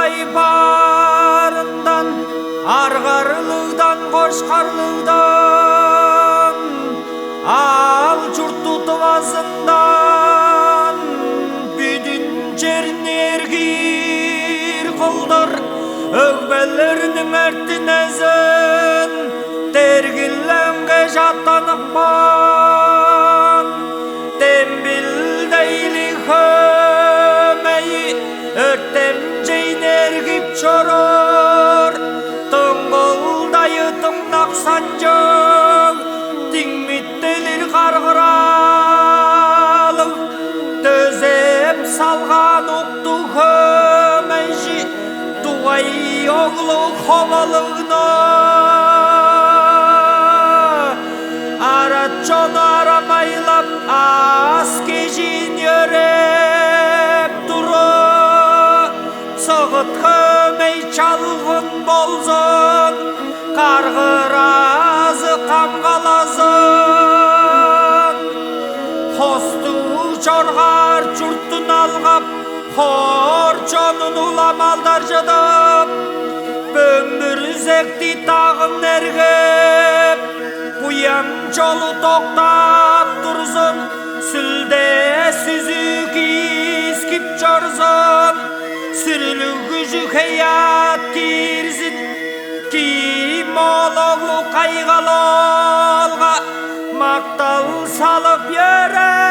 айбарından, арғарлыдан, қошқарлыдан, ал жұрт тұтып азындан, бүдін жерін ергер қылдыр, өкпелерінің әртін әзін, тергілленге жаттанықпан, тембілдейлі хөмейі, өрттем жейін ергіп чорор, тұңғылдайы тұңнақ санжың, теңметтелер қарғыралық, төзеп салған ұқты хөмейші, туай оғлы ховалығына. Аратчоны арамайлап, ас кежін өреп тұры, сұғыт хөмей чалғын болзын, қарғыразы қамғалазын. Қосту жорғар жұрттын алғап, хор чонын уламалдар жыдып, бөмбірзекті тағын әргіп, бұян жолы тоқтап тұрзын, сүлде сүзік ескіп жорзын, сүрілі күжі қият керзін, киім олығы қайғалы олға мақтал салып еріп.